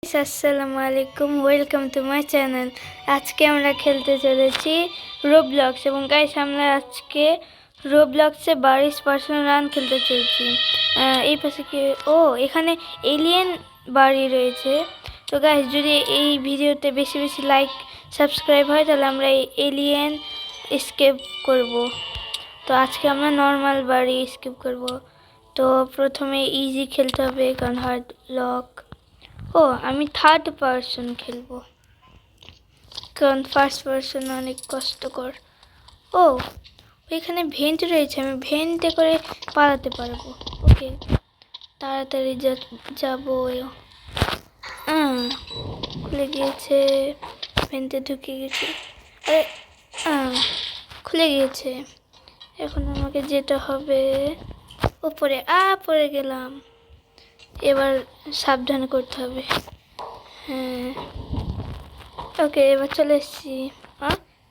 আসসালামু আলাইকুম, welcome to my channel. আজকে আমরা খেলতে চলেছি রোবলক্স এবং গাইস আমরা আজকে রোবলক্সে 22 রান খেলতে চলেছি। এই পাশে কি এখানে এলিয়েন বাড়ি রয়েছে। তো গাইস যদি এই ভিডিওতে বেশি বেশি লাইক সাবস্ক্রাইব হয় তাহলে আমরা এই এলিয়েন স্কেপ করব। তো আজকে আমরা নর্মাল বাড়ি স্কেপ করব। তো প্রথমে ইজি খেলতে হবে কারণ হার্ড লক। আমি থার্ড পারসন খেলবো কারণ ফার্স্ট পারসন অনেক কষ্টকর। ওইখানে ভেন্ট রয়েছে, আমি ভেন্টে করে পালাতে পারবো। ওকে, তাড়াতাড়ি যাবো। খুলে গিয়েছে, ভেন্টে ঢুকে গেছি। আরে খুলে গিয়েছে, এখন আমাকে যেতে হবে উপরে। পড়ে গেলাম, এবার সাবধান করতে হবে। ওকে, এবার চলে এসেছি।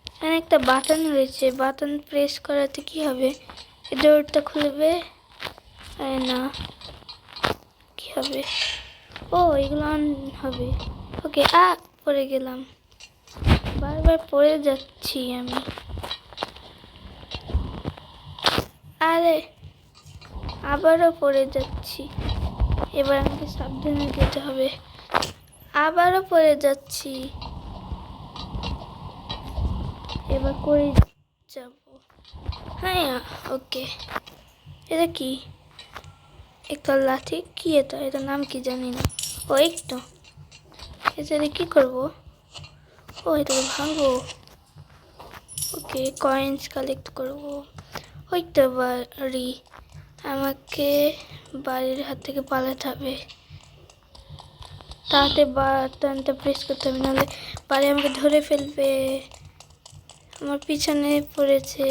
এখানে একটা বাটন রয়েছে, বাটন প্রেস করাতে কি হবে? এই ডোরটা খুলবে? আরে না, কি হবে? এগুলো অন হবে। ওকে, পড়ে গেলাম, বারবার পড়ে যাচ্ছি আমি। আরে আবারও পড়ে যাচ্ছি, এবার আমাকে সাবধানে যেতে হবে। আবারও পড়ে যাচ্ছি, এবার করে যাব। ওকে, এটা কি? একটা লাঠি, কি এটা? এটার নাম কি জানি না। এই তো, এটাতে কি করবো? এটাকে ভাঙবো। ওকে, কয়েন্স কালেক্ট করবো। ওই তো বাড়ি, আমাকে বাড়ির হাত থেকে পালাতে হবে। তাতে বাটনটা প্রেস করতে হবে, নাহলে বাড়ি আমাকে ধরে ফেলবে। আমার পিছনে পড়েছে।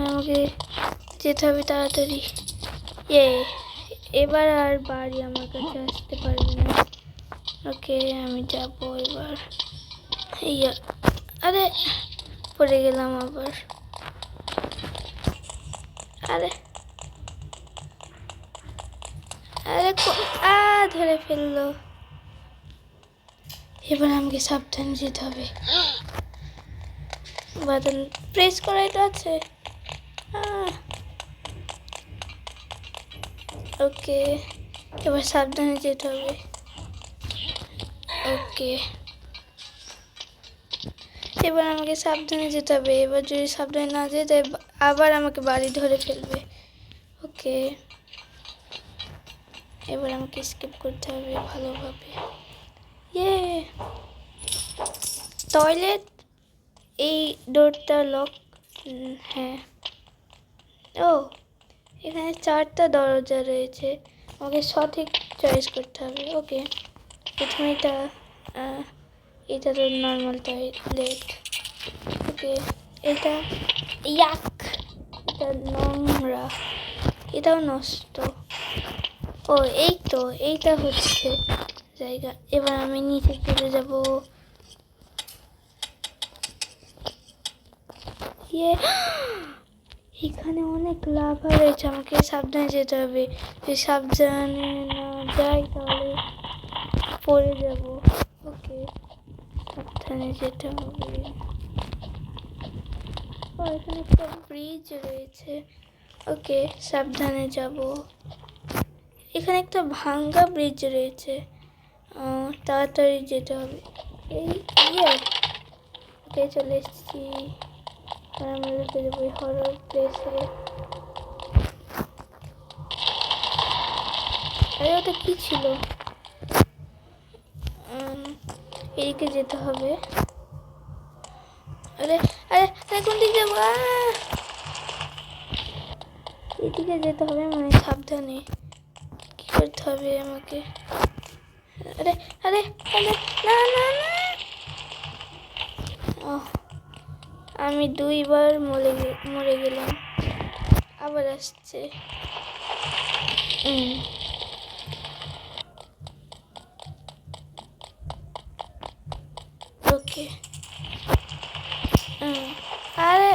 আমাকে যেতে হবে তাড়াতাড়ি। এবার আর বাড়ি আমার কাছে আসতে পারবে না। ওকে, আমি যাবো এবার। আরে পড়ে গেলাম আবার। আরে আরে ধরে ফেললো। এবার আমাকে সাবধানে যেতে হবে। বাটন প্রেস করাই তো আছে। ওকে, এবার সাবধানে যেতে হবে। ওকে, এবার আমাকে সাবধানে যেতে হবে। এবার যদি সাবধানে না যেতে আবার আমাকে বাড়ি ধরে ফেলবে। ওকে, এবার আমাকে স্কিপ করতে হবে ভালোভাবে। টয়লেট, এই ডোরটা লক। হ্যাঁ, এখানে 4টা দরজা রয়েছে, আমাকে সঠিক চয়েস করতে হবে। ওকে, প্রথমে এটা তো নর্মাল টয়লেট। ওকে, এটা এটা নোংরা, এটাও নষ্ট। এই তো, এইটা হচ্ছে জায়গা। এবার আমি নিচে চলে যাব। এখানে অনেক লাভা রয়েছে, আমাকে সাবধানে যেতে হবে। যদি সাবধানে না যাই তাহলে পড়ে যাব। ওকে, সাবধানে যেতে হবে। এখানে একটা ব্রিজ রয়েছে। ওকে, সাবধানে যাব। এখানে একটা ভাঙ্গা ব্রিজ রয়েছে, তাড়াতাড়ি যেতে হবে। ওকে, চলে এসেছি। আমরা ঢুকে যাবো হরর প্লেসে। আরে ওটা কি ছিল? এদিকে যেতে হবে। আরে আরে কোন দিকে যাবো? এদিকে যেতে হবে, মানে সাবধানে কি করতে হবে আমাকে। আরে আরে আরে না না না, আমি 2বার মরে গেলাম, আবার আসছে। ওকে, আরে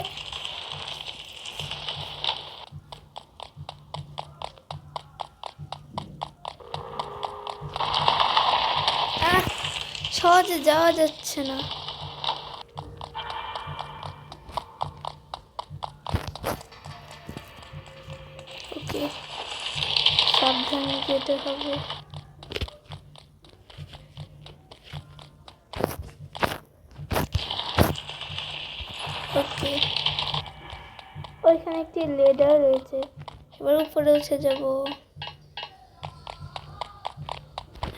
সহজে যাওয়া যাচ্ছে না। ওকে, সাবধানে যেতে হবে। ওকে, ওইখানে একটি লেডার রয়েছে, এবার উপরে উঠে যাব।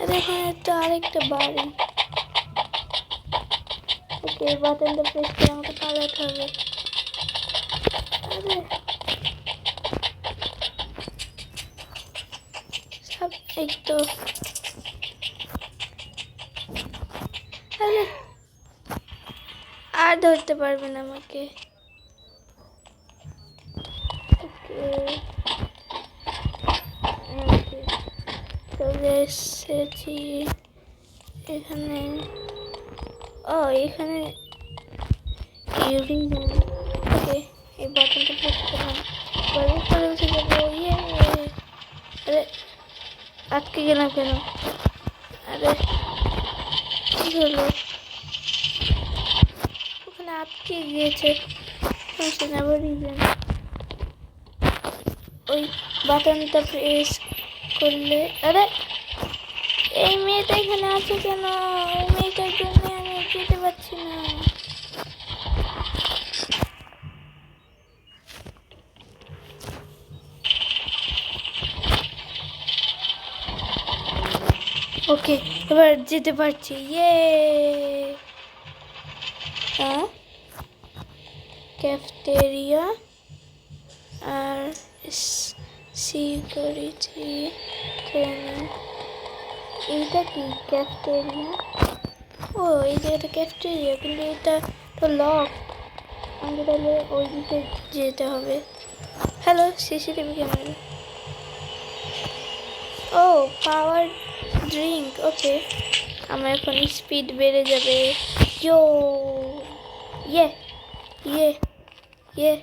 আর এখানে তো আরেকটা বাড়ি। ওকে, বাটনটা প্রেস করে আমাকে পালাতে হবে। আরে সব এই তো। আরে আর ধরতে পারবে না আমাকে। ওকে, চলে এসেছি এখানে। ও এখানে ওকে, এই বাটনটা প্রেস করলাম, এবার উপরে উঠে যাবো। ইয়ে, আরে আটকে গেলাম কেন? আরে কি হলো? ওখানে আটকে গিয়েছে। আবার রিজন ওই বাটনটা প্রেস করলে। আরে এই মেয়েটা এখানে আছে কেন? এই মেয়েটার জন্য আমি যেতে পারছি না। ওকে, এবার যেতে পারছি। ইয়ে, হ্যাঁ, ক্যাফেটেরিয়া আর সিকিউরিটি ট্রেনিং। এইটা কি ক্যাফেটেরিয়া? ও এই জায়গাটা ক্যাফেটেরিয়া, কিন্তু এটা তো লক। আমাকে তাহলে ওই দিকে যেতে হবে। Hello, CCTV camera. ও পাওয়ার ড্রিঙ্ক। ওকে, আমার এখন স্পিড বেড়ে যাবে। ইয়ো, ইয়ে ইয়ে ইয়ে,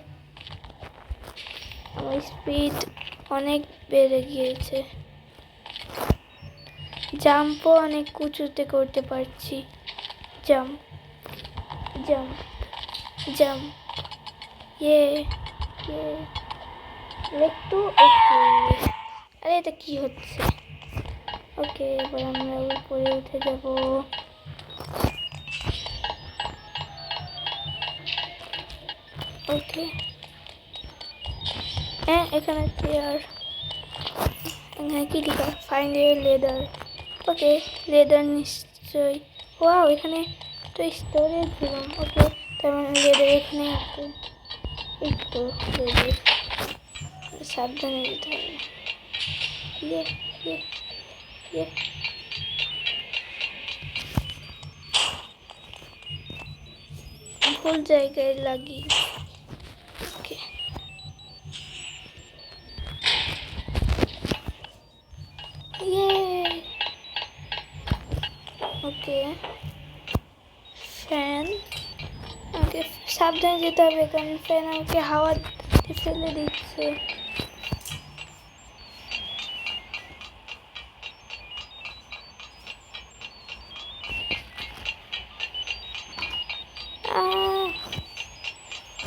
আমার স্পিড অনেক বেড়ে গিয়েছে। জাম্পও অনেক উঁচুতে করতে পারছি। জাম্প জাম্প জাম্প, ইয়ে ইয়ে, একটু। ওকে, আরে এটা কি হচ্ছে? ওকে, এবার আমরা উপরে উঠে যাব। ওকে, হ্যাঁ, এখানে চেয়ার। এখানে কি লিখা? Find a leather. Okay, leather নিশ্চয়ই। ওয়াও, এখানে তো স্টোরেজ দিলাম। ওকে, তার মানে লেদার এখানে আছে। এই তো লেদার, সাবধানে যেতে হবে। ইয়ে ইয়ে ইয়ে, ভুল জায়গায় লাগিয়ে। ওকে, ইয়ে, ওকে, ফ্যান। আমাকে সাবধানে যেতে হবে, কারণ ফ্যান আমাকে হাওয়া ফেলে দিচ্ছে।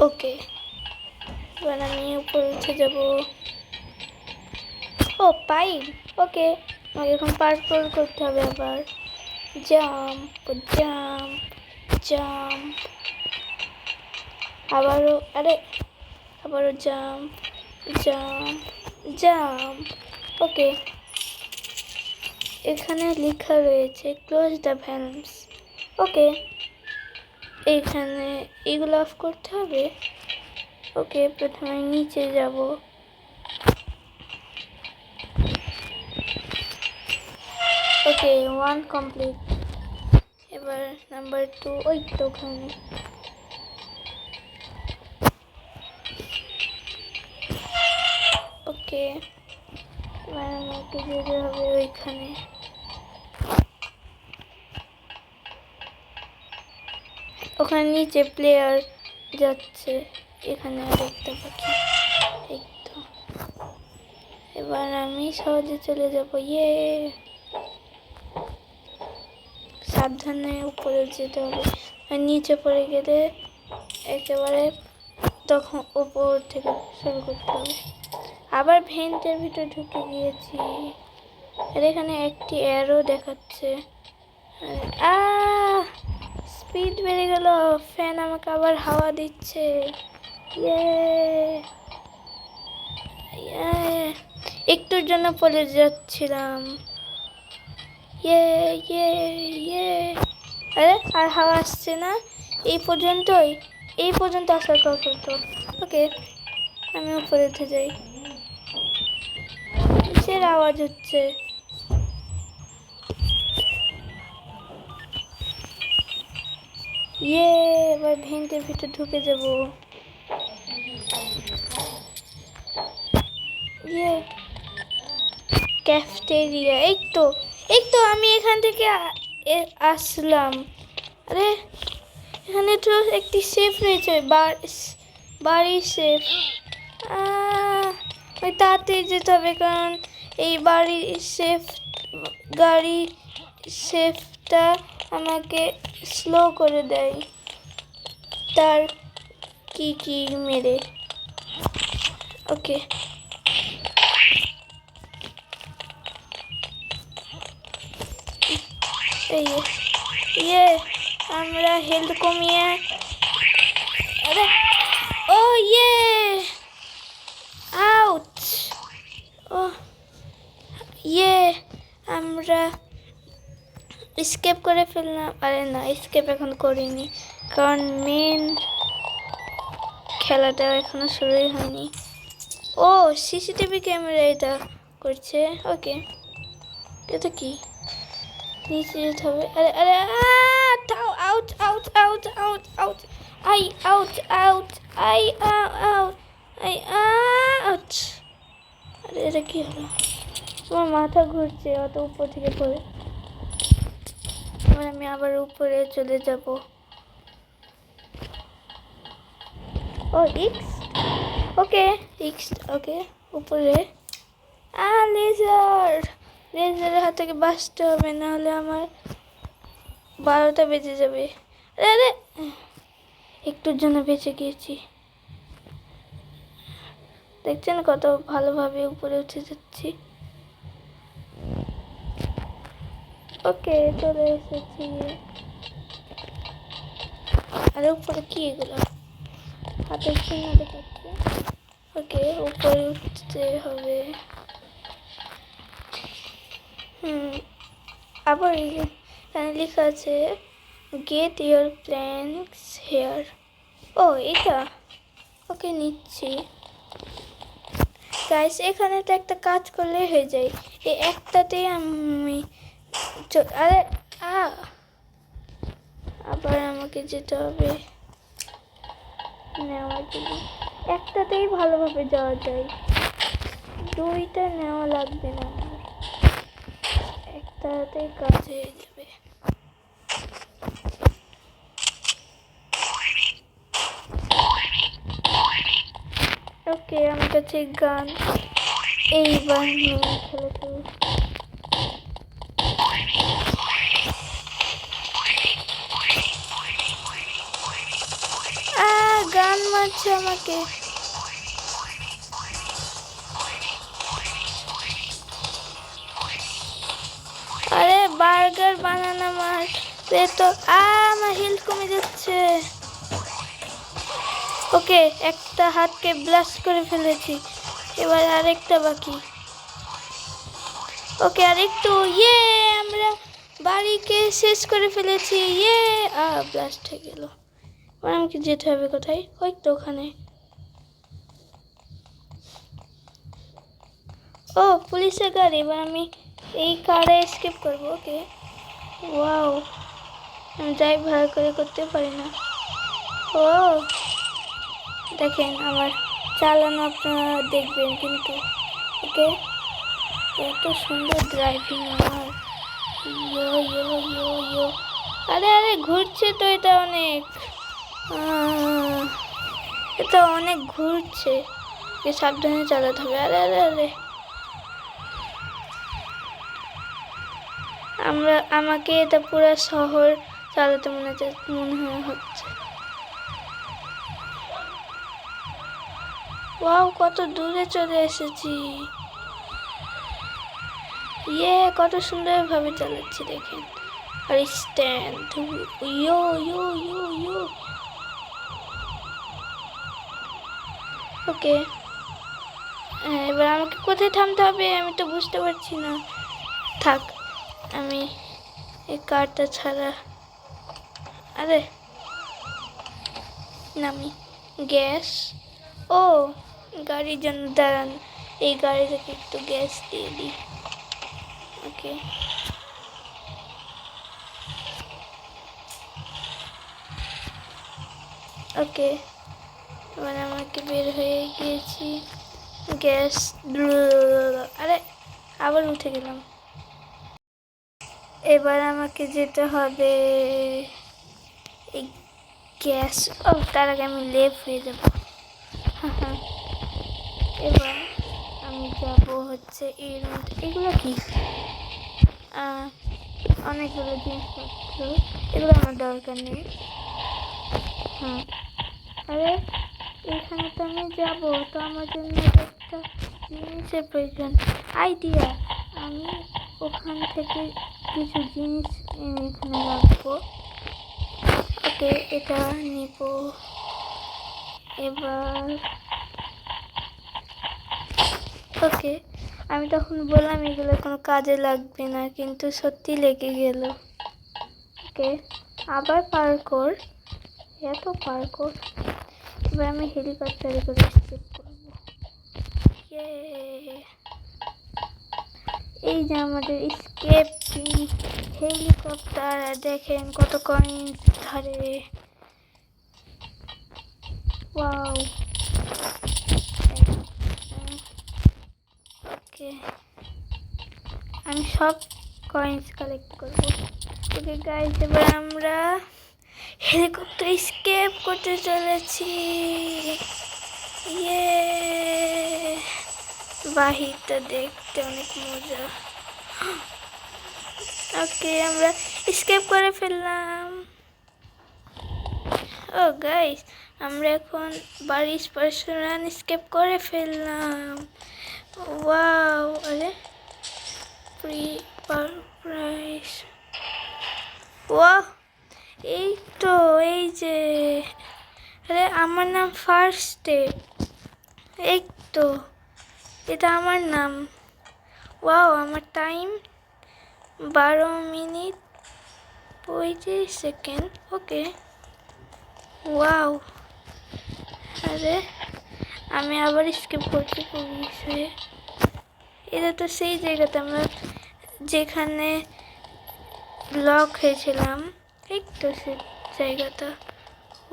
ওকে, এবার আমি উপরে উঠে যাব। ও পাইপ। ওকে, আমাকে এখন পার্কর করতে হবে আবার। জাম্প জাম্প জাম্প, আবারও। আরে আবারও জাম্প জাম্প জাম্প। ওকে, এখানে লেখা রয়েছে ক্লোজ দ্য ভ্যালভস। ওকে, এইখানে এগুলো অফ করতে হবে। ওকে, প্রথমে নিচে যাব। ওকে, 1 কমপ্লিট। এবার নাম্বার 2 ওই তো ওখানে। ওকে, এবার আমাকে যেতে হবে ওইখানে। ওখানে নিচে প্লেয়ার যাচ্ছে, এখানে আরেকটা পাখি। এই তো, এবার আমি সহজে চলে যাব। ইয়ে, সাবধানে উপরে যেতে হবে, আর নিচে পড়ে গেলে একেবারে তখন উপর থেকে শুরু করতে হবে। আবার ভেন্টের ভিতরে ঢুকে গিয়েছি, আর এখানে একটি অ্যারো দেখাচ্ছে। স্পিড বেড়ে গেল, ফ্যান আমাকে আবার হাওয়া দিচ্ছে। ইয়ে একটুর জন্য পড়ে যাচ্ছিলাম। ইয়ে ইয়ে ইয়ে আরে আর হাওয়া আসছে না, এই পর্যন্ত আসার কথা তো। ওকে, আমি উপরে উঠে যাই। কিসের আওয়াজ হচ্ছে? ইয়ে এবার ভেন্টের ভিতর ঢুকে যাব। ইয়ে ক্যাফেটেরিয়া, এই তো আমি এখান থেকে আসলাম। আরে এখানে তো একটি সেফ রয়েছে, বাড়ির সেফ। ওই তাড়াতাড়ি যেতে হবে, কারণ এই গাড়ি সেফটা আমাকে স্লো করে দেয় তার কি মেরে। ওকে, এই ইয়ে আমরা হেলথ কমিয়ে, আরে ও ইয়ে আউট, ও ইয়ে আমরা স্কেপ করে ফেললাম। আরে না, স্কেপ এখন করিনি, কারণ মেন খেলাটা এখনো শুরুই হয়নি। ও সিসিটিভি ক্যামেরা এটা করছে। ওকে, এটা কি? নিচে যেতে হবে। আরে আরে out out out out out I out out I out I out. আরে এটা কি হলো? আমার মাথা ঘুরছে অত উপর থেকে পড়ে। এবার আমি আবার উপরে চলে যাব। ও এক্স, ওকে এক্স, ওকে উপরে। লেজারের হাত থেকে বাঁচতে হবে, নাহলে আমার 12টা বেজে যাবে। আরে একটুর জন্য বেঁচে গিয়েছি। দেখছেন কত ভালোভাবে উপরে উঠে যাচ্ছি। ওকে, চলে এসেছি। আরে উপরে কি এগুলো? হাতের চিহ্ন দেখাচ্ছে। ওকে, উপরে উঠতে হবে। আবার এখানে লেখা আছে গেট ইউর প্ল্যানস হেয়ার। ও এটা, ওকে নিচ্ছি। গাইস, এখানে তো একটা কাজ করলে হয়ে যায়, এই একটাতেই আমি। আরে আবার আমাকে যেতে হবে নেওয়ার জন্য। একটাতেই ভালোভাবে যাওয়া যায়, দুইটা নেওয়া লাগবে না, আমার একটাতেই কাজ হয়ে যাবে। ওকে, আমার কাছে গান, এইবার নিয়ে খেলে শুরু। গান মারছে আমাকে। আরে বার্গার বানানো মার তো। আমার হেলথ কমে যাচ্ছে। ওকে, একটা হাতকে ব্লাস্ট করে ফেলেছি, এবার আরেকটা বাকি। ওকে, আরেকটু। ইয়ে আমরা বাড়িকে শেষ করে ফেলেছি। ইয়ে ব্লাস্ট হয়ে গেল। এবার আমাকে যেতে হবে কোথায়? ওই তো ওখানে। ও পুলিশের গাড়ি, এবার আমি এই কারে স্কিপ করবো। ওকে, ওয়াও, আমি ড্রাইভ ভালো করে করতে পারি না। ও দেখেন, আমার চালানো আপনারা দেখবেন কিন্তু। ওকে, এত সুন্দর ড্রাইভিং আমার। ইয়ো ইয়ো ইয়ো ইয়ো। আরে ঘুরছে তো, এটা অনেক ঘুরছে, সাবধানে চালাতে হবে। আরে আমাকে এটা পুরো শহর চালাতে মনে হচ্ছে। ওয়াও, কত দূরে চলে এসেছি। কত সুন্দরভাবে চালাচ্ছি দেখেন। আর স্ট্যান্ড, ইয়ো ইয়ো ইয়ো ইয়ো। ওকে, এবার আমাকে কোথায় থামতে হবে আমি তো বুঝতে পারছি না। থাক, আমি এই কারটা ছাড়া, আরে নামি গ্যাস। ও, গাড়ির জন্য দাঁড়ান, এই গাড়িটাকে একটু গ্যাস দিয়ে দিই। ওকে, ওকে, এবার আমাকে বের হয়ে গিয়েছি। গ্যাস, আরে আবার উঠে গেলাম। এবার আমাকে যেতে হবে এই গ্যাস। ও, তার আগে আমি লেফ হয়ে যাব। এবার আমি যাব হচ্ছে এই রুম। এগুলো কি? অনেকগুলো জিনিসপত্র, এগুলো আমার দরকার নেই। হ্যাঁ, আরে এখানে তো আমি যাবো, তো আমার জন্য একটা জিনিসের প্রয়োজন। আইডিয়া, আমি ওখান থেকে কিছু জিনিস এনে এখানে রাখবো। ওকে, এটা নিব। এবার ওকে, আমি তখন বললাম এগুলো কোনো কাজে লাগবে না, কিন্তু সত্যি লেগে গেল। ওকে, আবার পার্কর, এত পার্কর। এবার আমি হেলিকপ্টারে করে স্কেপ করবো। এই যে আমাদের স্কেপ হেলিকপ্টার, দেখেন কত কয়েন্স ধরে। ওয়াও, ওকে, আমি সব কয়েন্স কালেক্ট করবো। ওকে গাইস, এবার আমরা হেলিকপ্টার স্কেপ করতে চলেছি। বাহিরটা দেখতে অনেক মজা। ওকে, আমরা স্কেপ করে ফেললাম। ও গাইস, আমরা এখন 22% রান স্কেপ করে ফেললাম। ওয়াও, আরে প্রাইস। ওয়াও, এই তো, এই যে, আরে আমার নাম ফার্স্টে, এই তো, এটা আমার নাম। ওয়াও, আমার টাইম 12 মিনিট 35 সেকেন্ড। ওকে, ওয়াও, আরে আমি আবার স্কিপ করছি পুলিশ হয়ে। এটা তো সেই জায়গাতে আমরা যেখানে লক হয়েছিলাম, এই তো সেই জায়গাটা।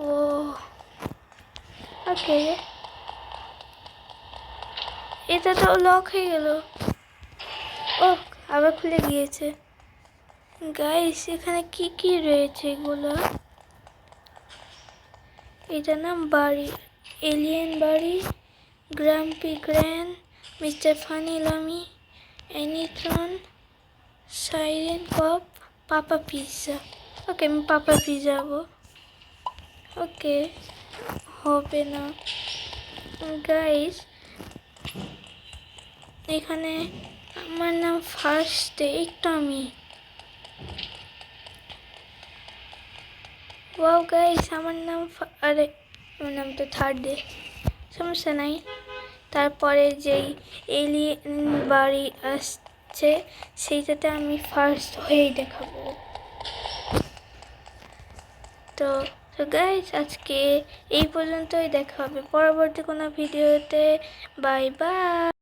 ও ওকে, এটা তো লক হয়ে গেল। ও, আবার খুলে গিয়েছে। গাইস, এখানে কি কি রয়েছে এগুলো? এটা নাম বাড়ি, এলিয়েন বাড়ি, গ্রাম্পি গ্র্যান, মিস্টার ফানি লামি, অ্যানিট্রন, সাইরেন কপ, পাপা পিৎজা। ওকে, আমি পাপা পিৎজা যাবো। ওকে, হবে না গাইস। এখানে আমার নাম ফার্স্টে, একটু আমি। ওয়াও গাইস, আমার নাম আরে আমার নাম তো থার্ডে, সমস্যা নাই। তারপরে যেই এলিয়েন বাড়ি আসছে সেইটাতে আমি ফার্স্ট হয়েই দেখাবো। তো গাইস, আজকে এই পর্যন্তই, দেখা হবে পরবর্তী কোনো ভিডিওতে। Bye bye.